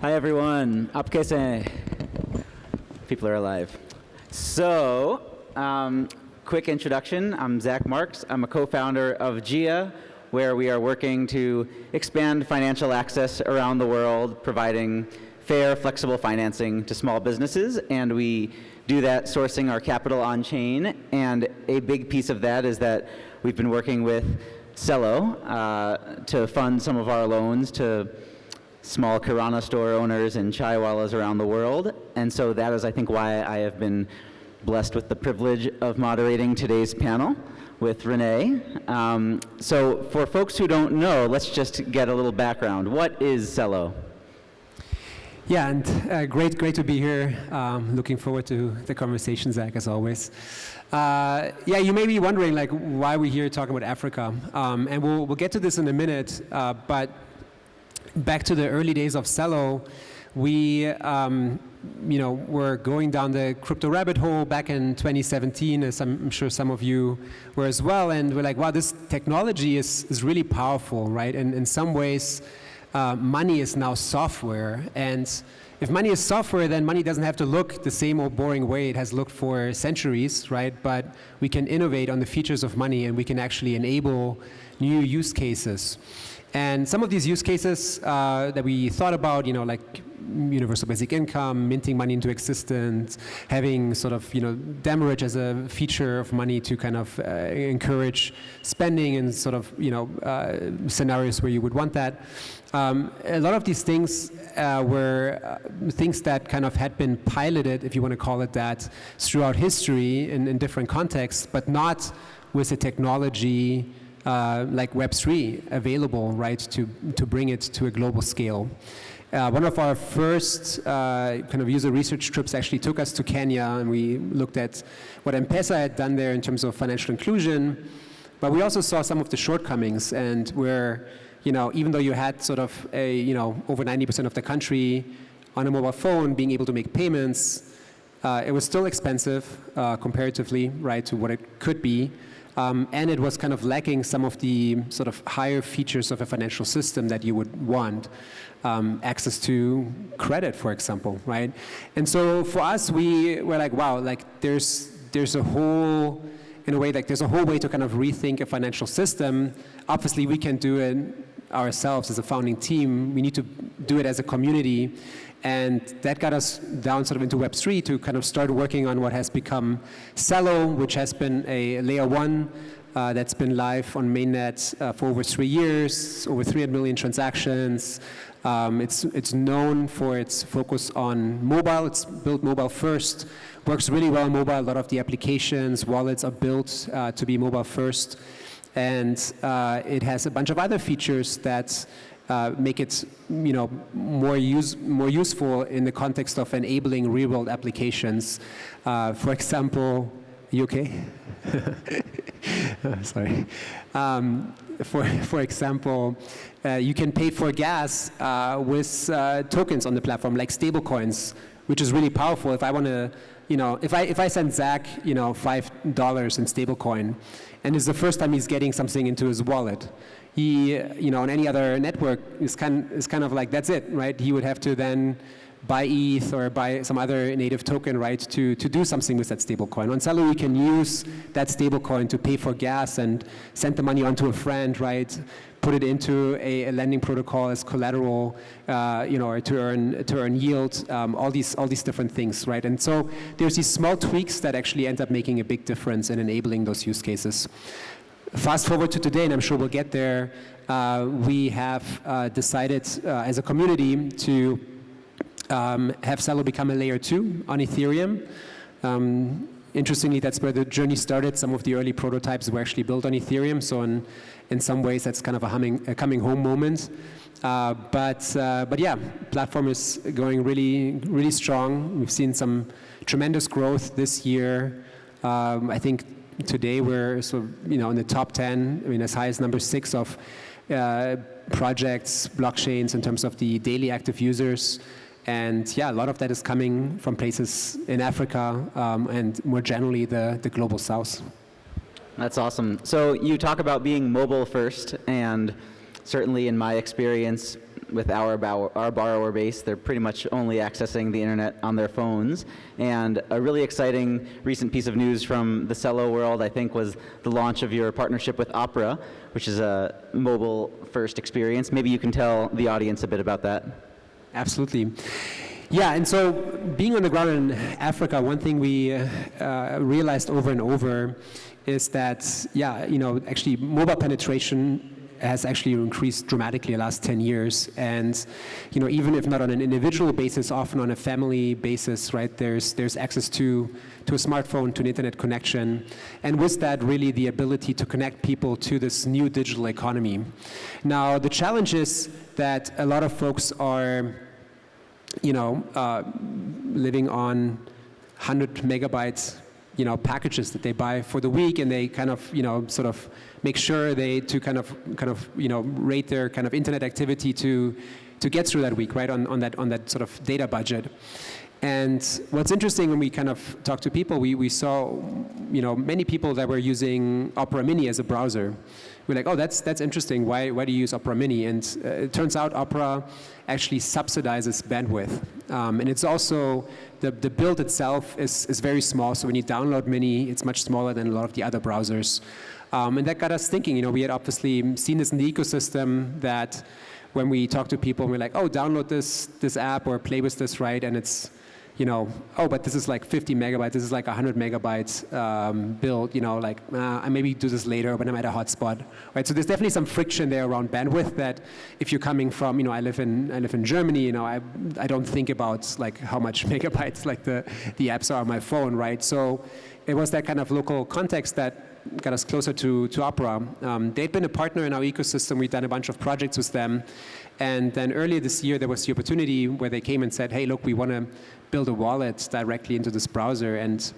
Hi everyone, apkese. People are alive. So, quick introduction. I'm Zach Marks. I'm a co-founder of GIA, where we are working to expand financial access around the world, providing fair, flexible financing to small businesses, and we do that sourcing our capital on chain. And a big piece of that is that we've been working with Celo to fund some of our loans to small Kirana store owners and chaiwalas around the world. And so that is, I think, why I have been blessed with the privilege of moderating today's panel with Rene. So for folks who don't know, let's just get a little background. What is Celo? Yeah, and great to be here. Looking forward to the conversation, Zach, as always. Yeah, you may be wondering, like, why we're here talking about Africa, and we'll get to this in a minute. But back to the early days of Celo, we were going down the crypto rabbit hole back in 2017, as I'm sure some of you were as well. And we're like, wow, this technology is really powerful, right? And in some ways, money is now software. And if money is software, then money doesn't have to look the same old boring way it has looked for centuries, right? But we can innovate on the features of money, and we can actually enable new use cases. And some of these use cases that we thought about, like universal basic income, minting money into existence, having sort of, demurrage as a feature of money to kind of encourage spending and sort of, scenarios where you would want that. A lot of these things were things that kind of had been piloted, if you want to call it that, throughout history in different contexts, but not with a technology like Web3 available, right, to bring it to a global scale. One of our first kind of user research trips actually took us to Kenya, and we looked at what M-Pesa had done there in terms of financial inclusion, but we also saw some of the shortcomings, and where, even though you had sort of over 90% of the country on a mobile phone being able to make payments, it was still expensive comparatively, right, to what it could be. And it was kind of lacking some of the sort of higher features of a financial system that you would want. Access to credit, for example, right? And so for us, we were like, wow, like there's a whole, in a way, like there's a whole way to kind of rethink a financial system. Obviously, we can do it ourselves as a founding team. We need to do it as a community. And that got us down sort of into Web3 to kind of start working on what has become Celo, which has been a layer 1 that's been live on mainnet for over 3 years, over 300 million transactions. It's known for its focus on mobile. It's built mobile first, works really well on mobile. A lot of the applications, wallets are built to be mobile first. And it has a bunch of other features that make it, more useful in the context of enabling real-world applications. For example, you okay? Sorry. For example, you can pay for gas with tokens on the platform, like stablecoins, which is really powerful. If I want to, if I send Zach, $5 in stablecoin, and it's the first time he's getting something into his wallet, he, on any other network, is kind of like, that's it, right? He would have to then buy ETH or buy some other native token, right, to do something with that stablecoin. On Celo, we can use that stablecoin to pay for gas and send the money onto a friend, right? Put it into a lending protocol as collateral, or to earn yield. All these different things, right? And so there's these small tweaks that actually end up making a big difference in enabling those use cases. Fast forward to today, and I'm sure we'll get there. We have decided as a community to have Celo become a layer 2 on Ethereum. Interestingly, that's where the journey started. Some of the early prototypes were actually built on Ethereum, so in some ways that's kind of a coming home moment. But yeah, platform is going really strong. We've seen some tremendous growth this year. I think today we're sort of, in the top 10, as high as number 6 of projects, blockchains in terms of the daily active users. And yeah, a lot of that is coming from places in Africa and more generally the global south. That's awesome. So you talk about being mobile first, and certainly in my experience, with our borrower base, they're pretty much only accessing the internet on their phones. And a really exciting recent piece of news from the Celo world, I think, was the launch of your partnership with Opera, which is a mobile-first experience. Maybe you can tell the audience a bit about that. Absolutely. Yeah, and so being on the ground in Africa, one thing we realized over and over is that, actually mobile penetration has actually increased dramatically the last 10 years. And, even if not on an individual basis, often on a family basis, right, there's access to a smartphone, to an internet connection. And with that, really the ability to connect people to this new digital economy. Now, the challenge is that a lot of folks are, living on 100 megabytes, packages that they buy for the week, and they kind of, sort of make sure to kind of, rate their kind of internet activity to get through that week, right, on that sort of data budget. And what's interesting when we kind of talk to people, we saw, many people that were using Opera Mini as a browser. We're like, oh, that's interesting. Why do you use Opera Mini? And it turns out Opera actually subsidizes bandwidth. And it's also, the build itself is very small. So when you download Mini, it's much smaller than a lot of the other browsers. And that got us thinking, we had obviously seen this in the ecosystem that when we talk to people, we're like, oh, download this app or play with this, right? And it's, oh, but this is like 50 megabytes, this is like 100 megabytes build, I maybe do this later when I'm at a hotspot, right? So there's definitely some friction there around bandwidth that if you're coming from, I live in Germany, I don't think about like how much megabytes like the apps are on my phone, right? So it was that kind of local context that got us closer to Opera. They'd been a partner in our ecosystem. We'd done a bunch of projects with them. And then earlier this year, there was the opportunity where they came and said, hey, look, we want to build a wallet directly into this browser. And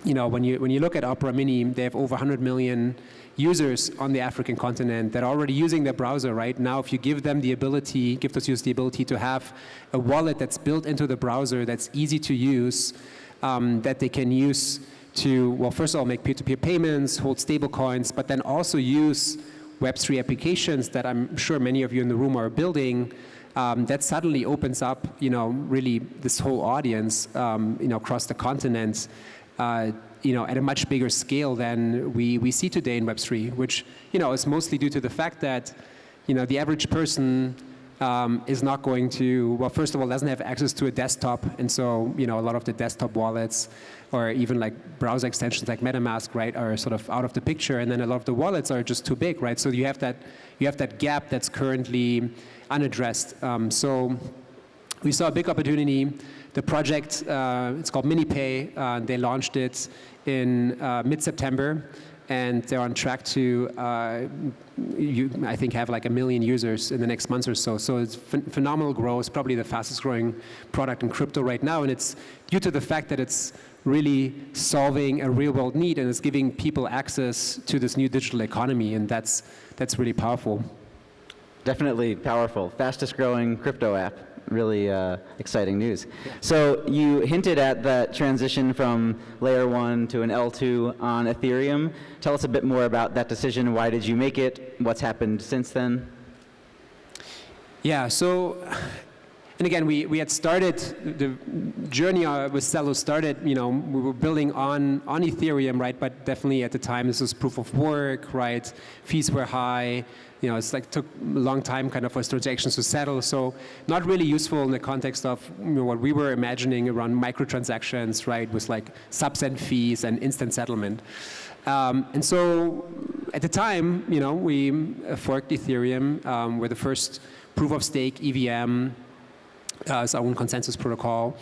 when you look at Opera Mini, they have over 100 million users on the African continent that are already using their browser, right? Now, if you give those users the ability to have a wallet that's built into the browser, that's easy to use, that they can use to, well, first of all, make peer-to-peer payments, hold stable coins, but then also use Web3 applications that I'm sure many of you in the room are building, that suddenly opens up, really this whole audience, across the continent, at a much bigger scale than we see today in Web3, which, is mostly due to the fact that, the average person is not going to, well, first of all, doesn't have access to a desktop, and so, a lot of the desktop wallets or even like browser extensions like MetaMask, right, are sort of out of the picture, and then a lot of the wallets are just too big, right? So you have that gap that's currently unaddressed. So we saw a big opportunity. The project, it's called MiniPay. They launched it in mid-September, and they're on track to, I think, have like 1 million users in the next month or so. So it's phenomenal growth, probably the fastest growing product in crypto right now, and it's due to the fact that it's really solving a real world need and it's giving people access to this new digital economy, and that's really powerful. Definitely powerful. Fastest growing crypto app. Really exciting news. So you hinted at that transition from layer 1 to an L2 on Ethereum. Tell us a bit more about that decision. Why did you make it? What's happened since then? Yeah, so, and again, we had started, the journey with Celo started, we were building on Ethereum, right? But definitely at the time, this was proof of work, right? Fees were high. It's like took a long time kind of for transactions to settle. So not really useful in the context of what we were imagining around microtransactions, right? With like sub-cent fees and instant settlement. And so at the time, we forked Ethereum. We're the first proof of stake EVM. It's our own consensus protocol.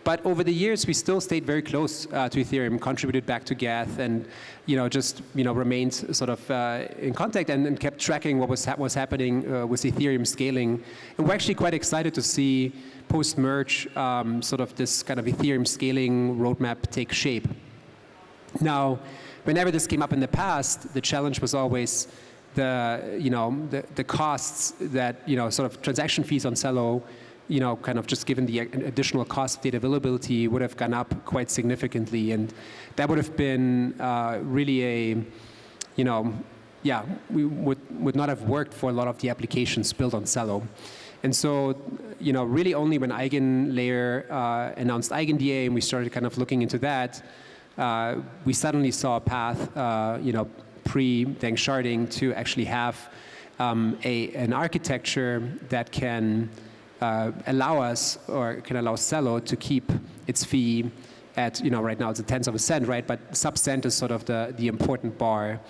But over the years, we still stayed very close to Ethereum, contributed back to Geth, and remained sort of in contact and kept tracking what was happening with Ethereum scaling. And we're actually quite excited to see post-merge sort of this kind of Ethereum scaling roadmap take shape. Now, whenever this came up in the past, the challenge was always the costs that sort of transaction fees on Celo. Kind of just given the additional cost of data availability would have gone up quite significantly. And that would have been really we would not have worked for a lot of the applications built on Celo. And so, really only when EigenLayer announced EigenDA and we started kind of looking into that, we suddenly saw a path, pre-Deng sharding to actually have an architecture that can allow us, or can allow Celo to keep its fee at, right now it's a tenth of a cent, right? But sub-cent is sort of the important bar.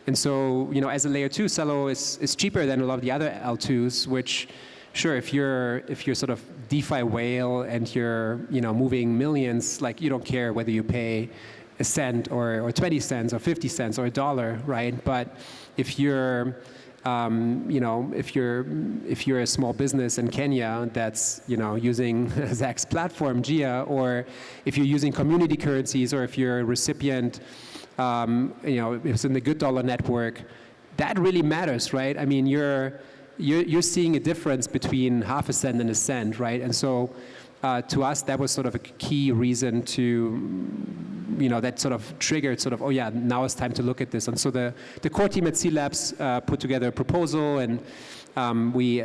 And so, as a layer 2, Celo is cheaper than a lot of the other L2s, which, sure, if you're sort of DeFi whale and you're, moving millions, like you don't care whether you pay a cent or 20 cents or 50 cents or a dollar, right? But if you're if you're a small business in Kenya that's using Zach's platform, Gia, or if you're using community currencies, or if you're a recipient, if it's in the Good Dollar network, that really matters, right? I mean, you're seeing a difference between half a cent and a cent, right? And so to us, that was sort of a key reason to, that sort of triggered sort of, oh yeah, now it's time to look at this. And so the core team at C Labs put together a proposal, and we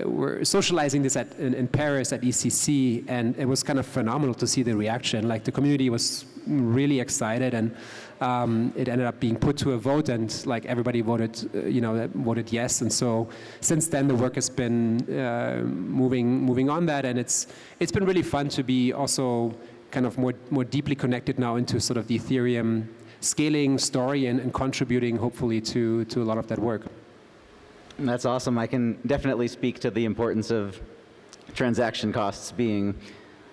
were socializing this in Paris at ECC, and it was kind of phenomenal to see the reaction. Like the community was really excited, and it ended up being put to a vote, and like everybody voted, voted yes. And so since then, the work has been moving on that, and it's been really fun to be also kind of more deeply connected now into sort of the Ethereum scaling story and contributing hopefully to a lot of that work. That's awesome. I can definitely speak to the importance of transaction costs being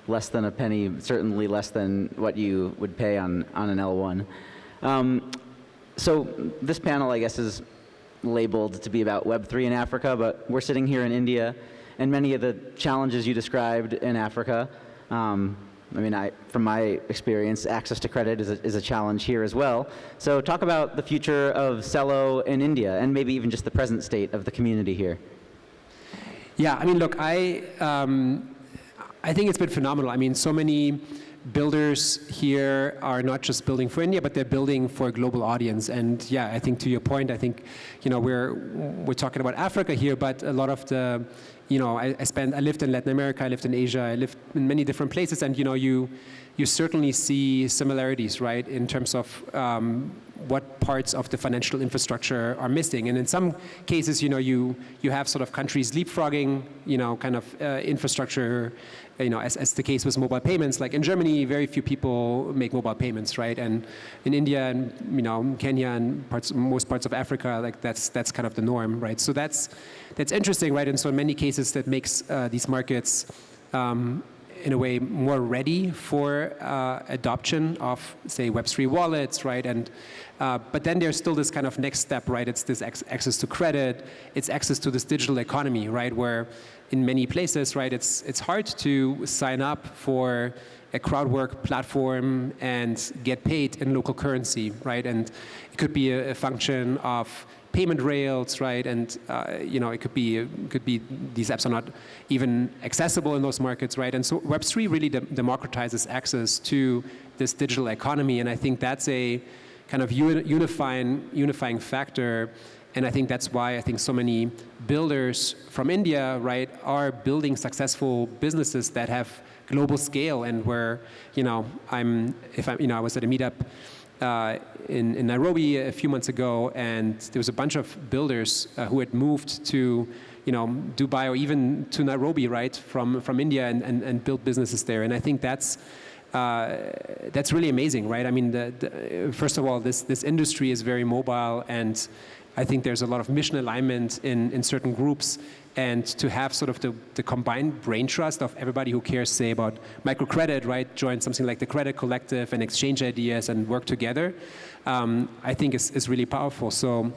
less than a penny, certainly less than what you would pay on an L1. So this panel, I guess, is labeled to be about Web3 in Africa, but we're sitting here in India, and many of the challenges you described in Africa, from my experience, access to credit is a challenge here as well. So talk about the future of Celo in India, and maybe even just the present state of the community here. Yeah, I mean, look, I think it's been phenomenal. I mean, so many builders here are not just building for India, but they're building for a global audience. And yeah, I think to your point, I think, we're talking about Africa here, but a lot of the, I lived in Latin America, I lived in Asia, I lived in many different places, and you certainly see similarities, right, in terms of what parts of the financial infrastructure are missing. And in some cases, you have sort of countries leapfrogging, kind of infrastructure, as the case with mobile payments. Like in Germany, very few people make mobile payments, right? And in India and Kenya and most parts of Africa, like that's kind of the norm, right? So that's interesting, right? And so in many cases, that makes these markets in a way more ready for adoption of, say, Web3 wallets, right? And but then there's still this kind of next step, right? It's this access to credit, it's access to this digital economy, right? Where in many places, right, it's hard to sign up for a crowdwork platform and get paid in local currency, right? And it could be a function of payment rails, right? And it could be these apps are not even accessible in those markets, right? And so Web3 really democratizes access to this digital economy, and I think that's a kind of unifying factor. And I think that's why I think so many builders from India, right, are building successful businesses that have global scale, and where I was at a meetup in Nairobi a few months ago, and there was a bunch of builders who had moved to Dubai or even to Nairobi, right, from India, and built businesses there. And I think that's really amazing, right? I mean, first of all, this industry is very mobile, and I think there's a lot of mission alignment in certain groups, and to have sort of the combined brain trust of everybody who cares, say, about microcredit, right, join something like the Credit Collective and exchange ideas and work together, I think is really powerful. So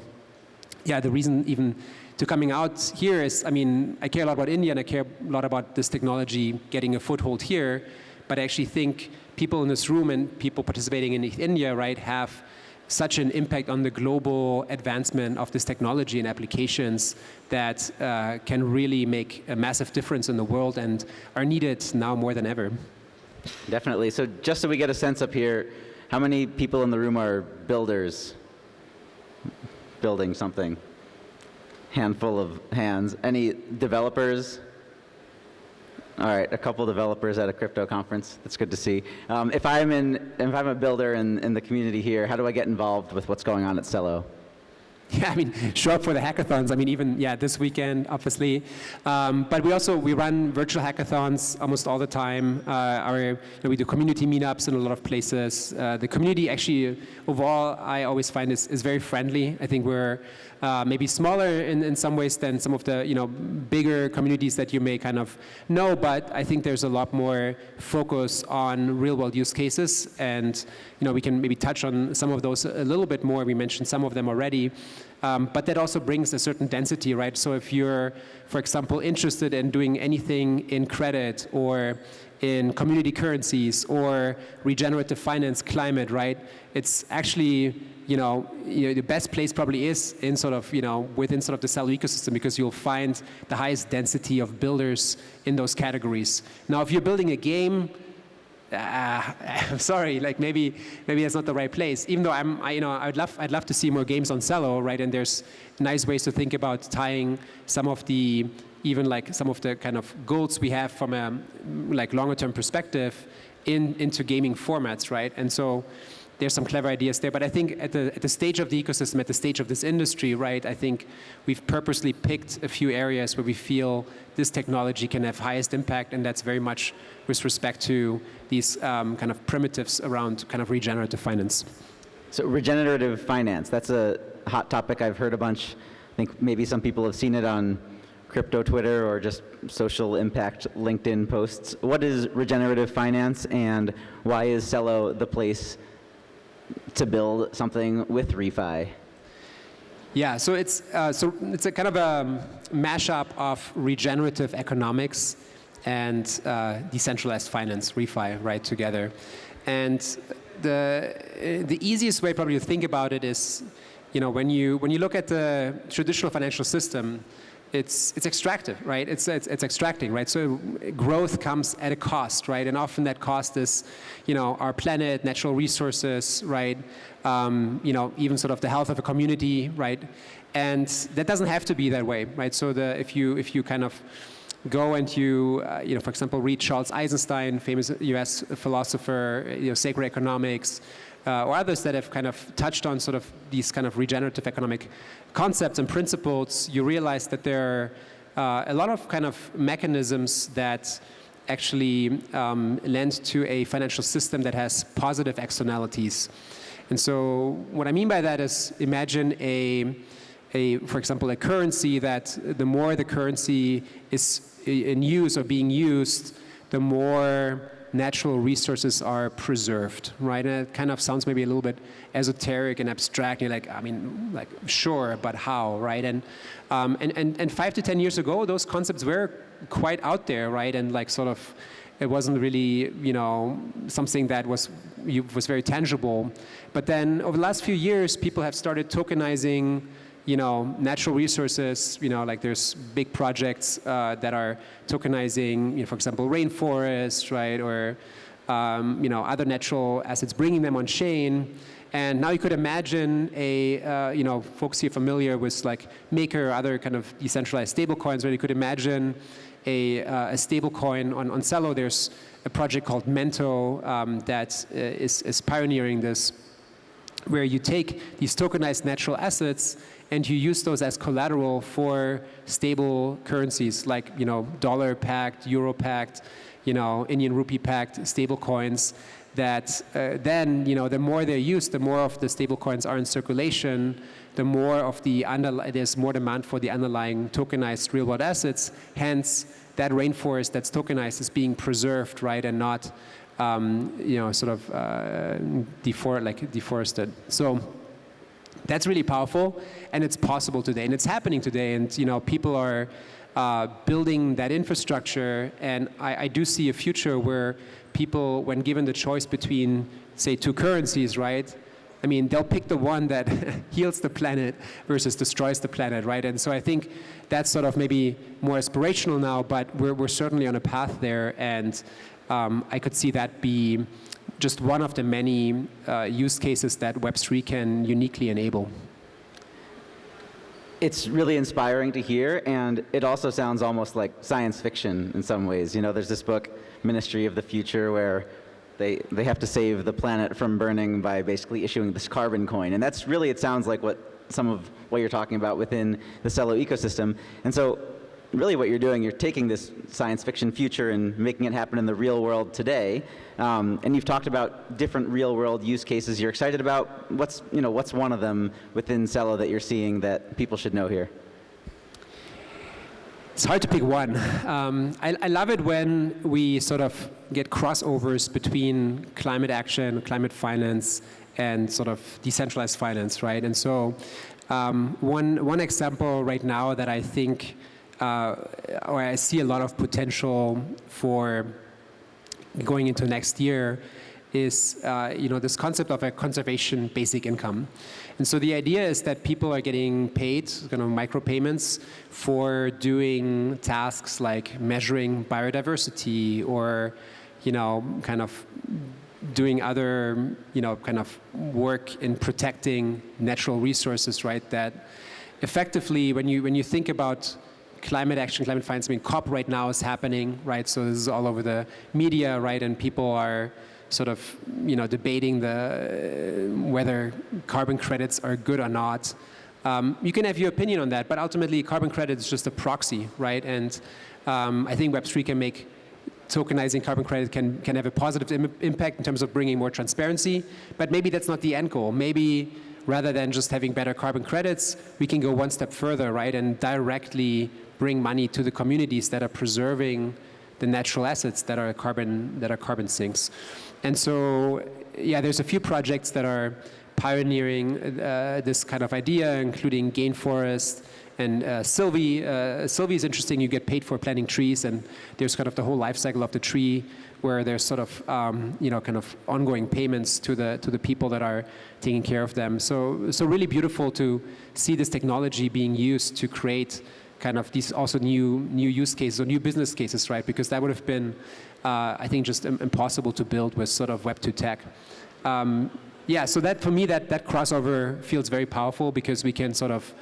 yeah, the reason even to coming out here is, I mean, I care a lot about India, and I care a lot about this technology getting a foothold here, but I actually think people in this room and people participating in India, right, have such an impact on the global advancement of this technology and applications that can really make a massive difference in the world and are needed now more than ever. Definitely. So just so we get a sense up here, how many people in the room are builders? building something. Handful of hands. Any developers? All right, a couple developers at a crypto conference. That's good to see. If I'm a builder in the community here, how do I get involved with what's going on at Celo? Yeah, I mean, show up for the hackathons. I mean, even, yeah, this weekend, obviously. But we run virtual hackathons almost all the time. We do community meetups in a lot of places. The community actually, overall, I always find is very friendly. I think we're maybe smaller in some ways than some of the, bigger communities that you may kind of know, but I think there's a lot more focus on real-world use cases, and, we can maybe touch on some of those a little bit more. We mentioned some of them already. But that also brings a certain density, right? So if you're, for example, interested in doing anything in credit or in community currencies or regenerative finance, climate, right? It's actually, the best place probably is in sort of, within sort of the Celo ecosystem, because you'll find the highest density of builders in those categories. Now, if you're building a game, I'm sorry, like maybe that's not the right place. Even though I'd love to see more games on Celo, right? And there's nice ways to think about tying some of the kind of goals we have from a longer term perspective into gaming formats, right? And so there's some clever ideas there. But I think at the stage of the ecosystem, at the stage of this industry, right, I think we've purposely picked a few areas where we feel this technology can have highest impact, and that's very much with respect to these kind of primitives around kind of regenerative finance. So regenerative finance, that's a hot topic I've heard a bunch. I think maybe some people have seen it on crypto Twitter or just social impact LinkedIn posts. What is regenerative finance, and why is Celo the place to build something with refi? Yeah, so it's a kind of a mashup of regenerative economics and decentralized finance, refi, right, together. And the easiest way probably to think about it is, when you look at the traditional financial system, it's extractive, right? It's extracting, right? So growth comes at a cost, right? And often that cost is, our planet, natural resources, right? Even sort of the health of a community, right? And that doesn't have to be that way, right? So if you kind of go and for example, read Charles Eisenstein, famous U.S. philosopher, sacred economics, or others that have kind of touched on sort of these kind of regenerative economic concepts and principles, you realize that there are a lot of kind of mechanisms that actually lend to a financial system that has positive externalities. And so what I mean by that is, imagine for example, a currency that the more the currency is in use or being used, the more natural resources are preserved, right? And it kind of sounds maybe a little bit esoteric and abstract. You're like, sure, but how, right? And 5 to 10 years ago, those concepts were quite out there, right? And it wasn't really, something that was very tangible. But then over the last few years, people have started tokenizing natural resources, there's big projects that are tokenizing, for example, rainforests, right, or, other natural assets, bringing them on chain. And now you could imagine folks here familiar with Maker or other kind of decentralized stablecoins, right? You could imagine a stablecoin on Celo. There's a project called Mento that is pioneering this, where you take these tokenized natural assets and you use those as collateral for stable currencies like, dollar-backed, euro-backed, Indian rupee-backed stable coins that then, the more they're used, the more of the stable coins are in circulation, the more of there's more demand for the underlying tokenized real-world assets. Hence, that rainforest that's tokenized is being preserved, right, and not, deforested. So that's really powerful, and it's possible today, and it's happening today, and people are building that infrastructure, and I do see a future where people, when given the choice between, say, two currencies, right, they'll pick the one that heals the planet versus destroys the planet, right? And so I think that's sort of maybe more aspirational now, but we're certainly on a path there, and I could see that be just one of the many use cases that Web3 can uniquely enable. it's really inspiring to hear, and it also sounds almost like science fiction in some ways. You know, there's this book, Ministry of the Future, where they have to save the planet from burning by basically issuing this carbon coin. And that's really, it sounds like some of what you're talking about within the Celo ecosystem. And so really what you're doing, you're taking this science fiction future and making it happen in the real world today. And you've talked about different real world use cases you're excited about. What's one of them within Celo that you're seeing that people should know here? It's hard to pick one. I love it when we sort of get crossovers between climate action, climate finance, and sort of decentralized finance, right? And so one example right now that I think, or I see a lot of potential for going into next year is this concept of a conservation basic income. And so the idea is that people are getting paid kind of micropayments for doing tasks like measuring biodiversity or kind of doing other kind of work in protecting natural resources, right? That effectively when you think about climate action, climate finance, I mean, COP right now is happening, right? So this is all over the media, right? And people are sort of, debating whether carbon credits are good or not. You can have your opinion on that, but ultimately carbon credit is just a proxy, right? And I think Web3 can make tokenizing carbon credit can have a positive impact in terms of bringing more transparency, but maybe that's not the end goal. Maybe rather than just having better carbon credits, we can go one step further, right? And directly bring money to the communities that are preserving the natural assets that are carbon sinks. And so, yeah, there's a few projects that are pioneering this kind of idea, including Gainforest and Sylvie. Sylvie is interesting. You get paid for planting trees, and there's kind of the whole life cycle of the tree, where there's sort of kind of ongoing payments to the people that are taking care of them. So really beautiful to see this technology being used to create kind of these also new use cases or new business cases, right? Because that would have been, I think, just impossible to build with sort of Web2 tech. Yeah, so that for me, that crossover feels very powerful because we can sort of,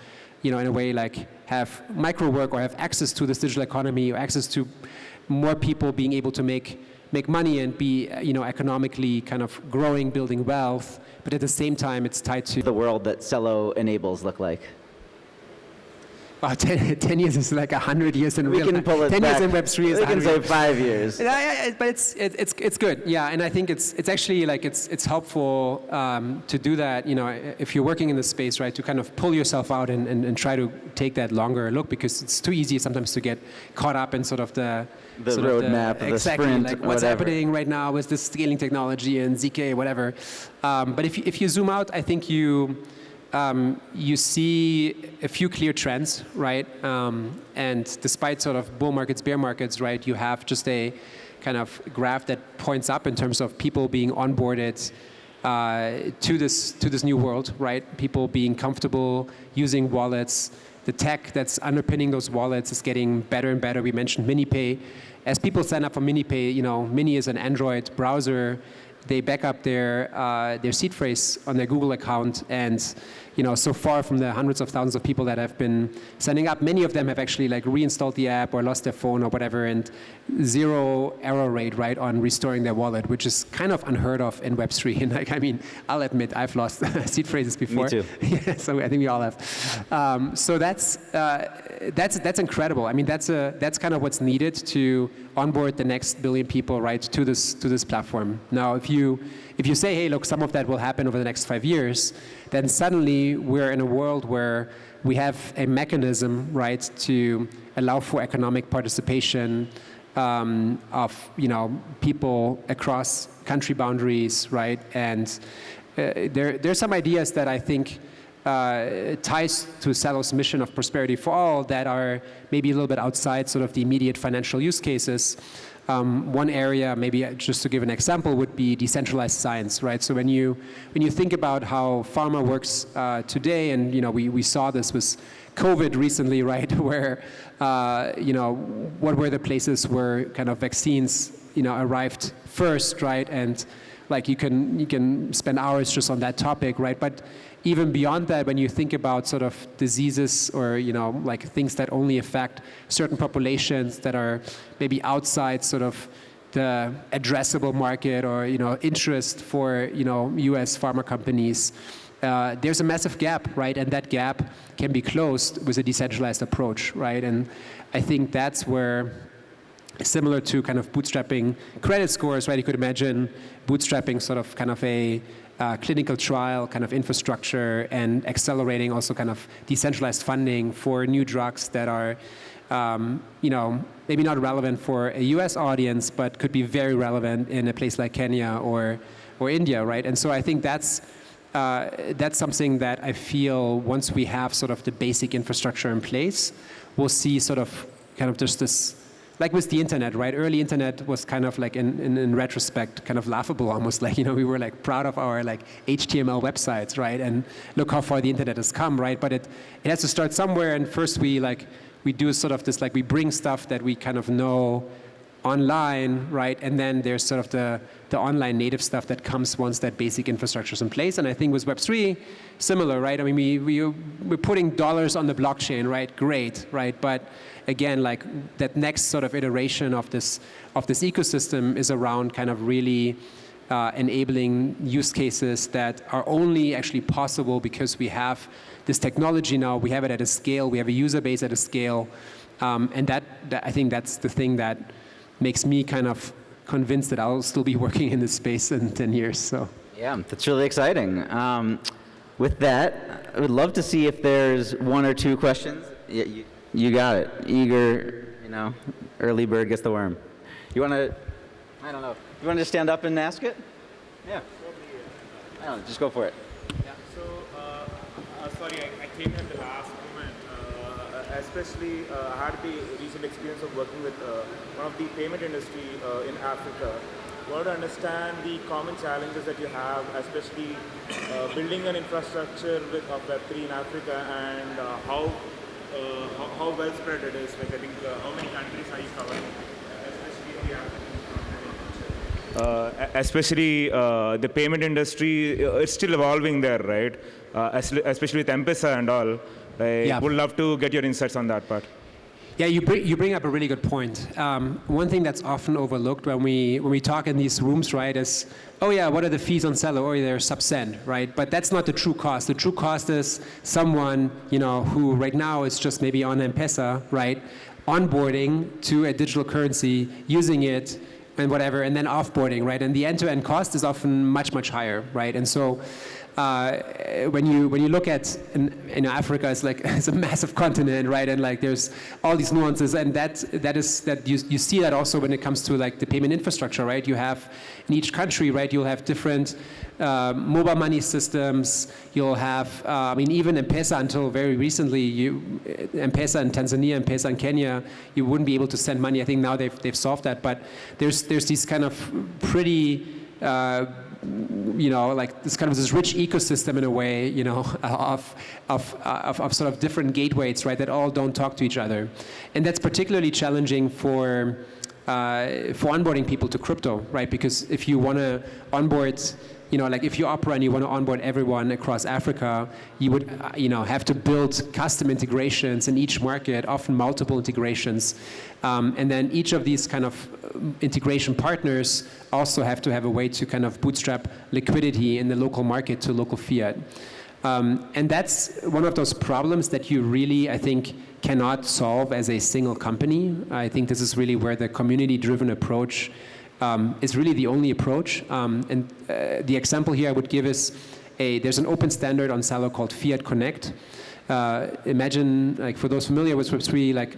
in a way, like have micro work or have access to this digital economy or access to more people being able to make money and be, economically kind of growing, building wealth, but at the same time, it's tied to the world that Celo enables look like. Wow, 10 years is like 100 years in real life. We can pull it 10 back. years in Web3 is 100 We can say 5 years. Yeah, but it's good. Yeah, and I think it's actually like it's helpful to do that. If you're working in the space, right, to kind of pull yourself out and try to take that longer look, because it's too easy sometimes to get caught up in sort of the roadmap, the exactly, sprint, like what's whatever. happening right now with this scaling technology and ZK, whatever. But if you zoom out, I think you see a few clear trends, right? And despite sort of bull markets, bear markets, right, you have just a kind of graph that points up in terms of people being onboarded to this new world, right? People being comfortable using wallets. The tech that's underpinning those wallets is getting better and better. We mentioned MiniPay. As people sign up for MiniPay, Mini is an Android browser. They back up their seed phrase on their Google account, and so far from the hundreds of thousands of people that have been signing up, many of them have actually like reinstalled the app or lost their phone or whatever, and 0 error rate, right, on restoring their wallet, which is kind of unheard of in Web3. And like, I mean, I'll admit I've lost seed phrases before. Me too. Yeah, so I think we all have. So that's incredible. I mean, that's kind of what's needed to onboard the next billion people, right, to this platform. Now, if you say, hey, look, some of that will happen over the next 5 years, then suddenly we're in a world where we have a mechanism, right, to allow for economic participation of people across country boundaries, right? And there's some ideas that I think ties to Celo's mission of prosperity for all that are maybe a little bit outside sort of the immediate financial use cases. One area, maybe just to give an example, would be decentralized science, right? So when you think about how pharma works today, and we saw this with COVID recently, right? Where what were the places where kind of vaccines arrived first, right? And like you can spend hours just on that topic, right? But even beyond that, when you think about sort of diseases or, like things that only affect certain populations that are maybe outside sort of the addressable market or, interest for, US pharma companies, there's a massive gap, right? And that gap can be closed with a decentralized approach, right? And I think that's where, similar to kind of bootstrapping credit scores, right? You could imagine bootstrapping sort of kind of a clinical trial kind of infrastructure and accelerating also kind of decentralized funding for new drugs that are, maybe not relevant for a US audience, but could be very relevant in a place like Kenya or India, right? And so I think that's something that I feel once we have sort of the basic infrastructure in place, we'll see sort of kind of just this, like with the internet, right? Early internet was kind of like in retrospect, kind of laughable almost, like, we were like proud of our like HTML websites, right? And look how far the internet has come, right? But it has to start somewhere, and first we do sort of this, like we bring stuff that we kind of know online, right? And then there's sort of the online native stuff that comes once that basic infrastructure is in place. And I think with Web3, similar, right? I mean, we're putting dollars on the blockchain, right? Great, right? But again, like that next sort of iteration of this ecosystem is around kind of really enabling use cases that are only actually possible because we have this technology now, we have it at a scale, we have a user base at a scale, and that I think that's the thing that makes me kind of convinced that I'll still be working in this space in 10 years. So yeah, that's really exciting. With that, I would love to see if there's one or two questions. Yeah, you got it. Eager, early bird gets the worm. You want to, I don't know, you want to just stand up and ask it? Yeah. I don't know, just go for it. Yeah, so, sorry, I came in the last moment. Especially, I had the recent experience of working with one of the payment industry in Africa. I want to understand the common challenges that you have, especially building an infrastructure of Web3 in Africa, and how well spread it is. Like, I think, how many countries are you covering? Especially the payment industry, it's still evolving there, right? Especially with M-Pesa and all. I would love to get your insights on that part. Yeah, you bring up a really good point. One thing that's often overlooked when we talk in these rooms, right, is, oh yeah, what are the fees on Celo? Oh, they're sub-cent, right? But that's not the true cost. The true cost is someone, who right now is just maybe on M-Pesa, right, onboarding to a digital currency, using it, and whatever, and then offboarding, right? And the end-to-end cost is often much, much higher, right? And so when you look at Africa, it's a massive continent, right? And like there's all these nuances, and you see that also when it comes to like the payment infrastructure, right? You have in each country, right? You'll have different mobile money systems. You'll have, even M-Pesa until very recently, M-Pesa in Tanzania, M-Pesa in Kenya, you wouldn't be able to send money. I think now they've solved that, but there's these kind of pretty like this rich ecosystem in a way, of sort of different gateways, right, that all don't talk to each other, and that's particularly challenging for onboarding people to crypto, right? Because if you want to onboard, like if you're Opera and you want to onboard everyone across Africa, you would, have to build custom integrations in each market, often multiple integrations. And then each of these kind of integration partners also have to have a way to kind of bootstrap liquidity in the local market to local fiat. And that's one of those problems that you really, I think, cannot solve as a single company. I think this is really where the community-driven approach is really the only approach. And the example here I would give is there's an open standard on Celo called Fiat Connect. Imagine, like for those familiar with Web3, like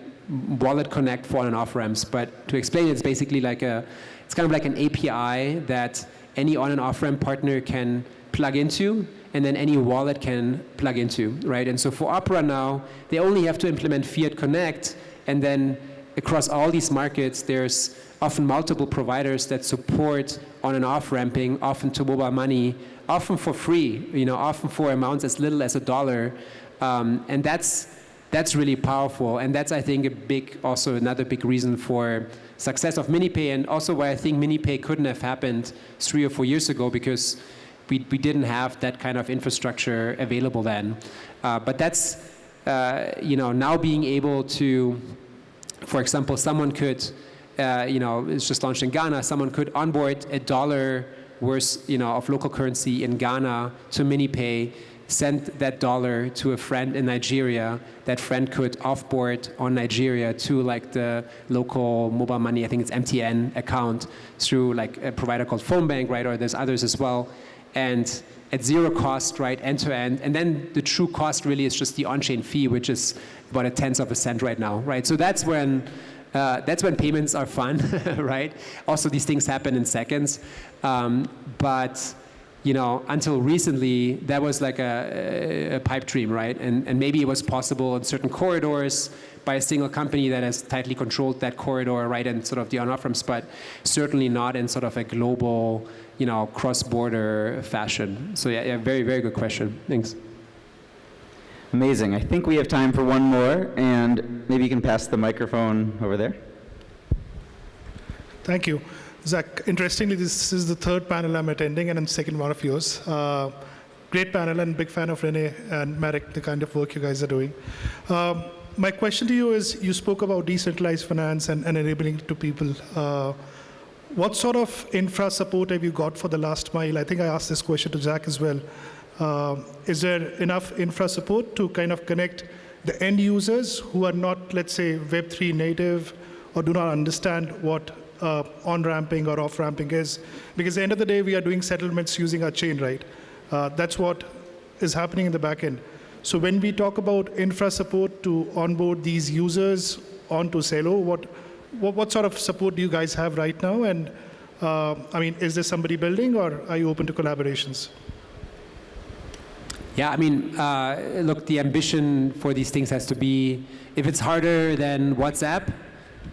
Wallet Connect for on and off ramps. But to explain it, it's basically it's kind of like an API that any on and off ramp partner can plug into, and then any wallet can plug into, right? And so for Opera now, they only have to implement Fiat Connect, and then across all these markets, there's often multiple providers that support on and off ramping, often to mobile money, often for free, often for amounts as little as $1. And that's really powerful. And that's, I think, another big reason for success of MiniPay, and also why I think MiniPay couldn't have happened 3 or 4 years ago, because we didn't have that kind of infrastructure available then. But that's, now being able to, for example, someone could, it's just launched in Ghana, someone could onboard $1 worth, of local currency in Ghana to MiniPay, send that dollar to a friend in Nigeria. That friend could offboard on Nigeria to like the local mobile money, I think it's MTN account, through like a provider called PhoneBank, right? Or there's others as well. And at zero cost, right, end to end. And then the true cost really is just the on-chain fee, which is about 1/10 of a cent right now, right? So that's when payments are fun, right? Also, these things happen in seconds. But until recently, that was like a pipe dream, right? And maybe it was possible in certain corridors by a single company that has tightly controlled that corridor, right, and sort of the on-off ramps, but certainly not in sort of a global, cross-border fashion. So yeah, very, very good question. Thanks. Amazing. I think we have time for one more, and maybe you can pass the microphone over there. Thank you. Zach, interestingly, this is the third panel I'm attending, and I'm second one of yours. Great panel, and big fan of Rene and Marek, the kind of work you guys are doing. My question to you is, you spoke about decentralized finance and enabling it to people. What sort of infra support have you got for the last mile? I think I asked this question to Zach as well. Is there enough infra support to kind of connect the end users who are not, let's say, Web3 native or do not understand what on-ramping or off-ramping is? Because at the end of the day, we are doing settlements using our chain, right? That's what is happening in the back end. So when we talk about infra support to onboard these users onto Celo, what sort of support do you guys have right now? And is there somebody building, or are you open to collaborations? Yeah, look, the ambition for these things has to be, if it's harder than WhatsApp,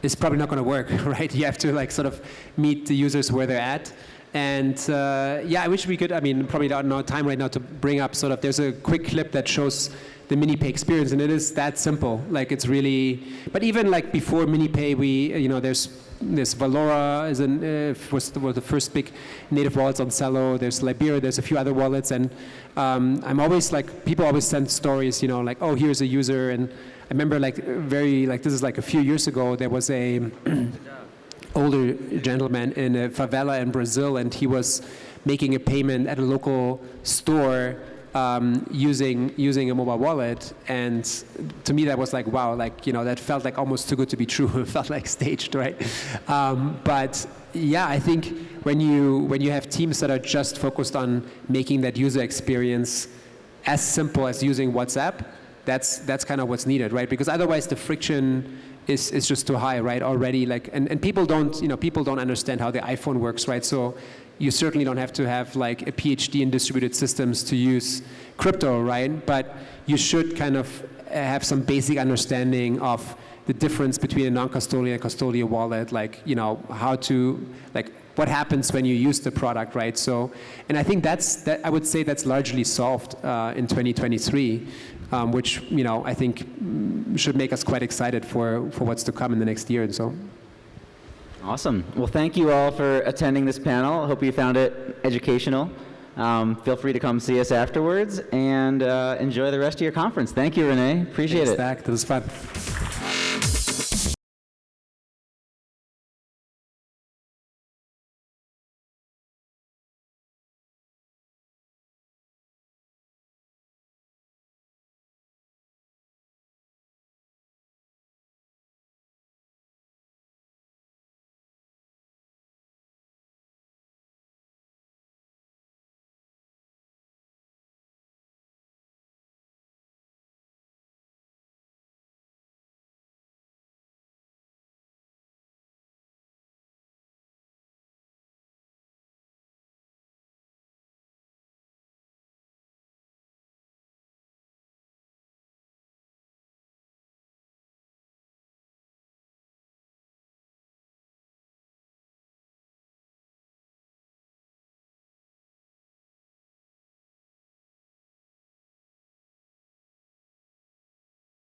it's probably not going to work, right? You have to like sort of meet the users where they're at. And I wish we could, probably not time right now to bring up sort of, there's a quick clip that shows the MiniPay experience, and it is that simple. Like it's really, but even like before MiniPay, we, there's Valora was the first big native wallets on Celo. There's Liberia, there's a few other wallets, and I'm always like, people always send stories, like, oh, here's a user, and I remember this is like a few years ago, there was a older gentleman in a favela in Brazil, and he was making a payment at a local store using a mobile wallet, and to me that was like, wow, like, that felt like almost too good to be true. It felt like staged, right? But yeah, I think when you have teams that are just focused on making that user experience as simple as using WhatsApp, that's kind of what's needed, right? Because otherwise the friction is just too high, right? Already, like, and people don't understand how the iPhone works, right? So you certainly don't have to have like a PhD in distributed systems to use crypto, right? But you should kind of have some basic understanding of the difference between a non-custodial and custodial wallet, like, how to, like, what happens when you use the product, right? So, and I think I would say that's largely solved in 2023, which, I think should make us quite excited for what's to come in the next year and so. Awesome. Well, thank you all for attending this panel. I hope you found it educational. Feel free to come see us afterwards, and enjoy the rest of your conference. Thank you, Rene. Appreciate it. Thanks, Zach. That was fun.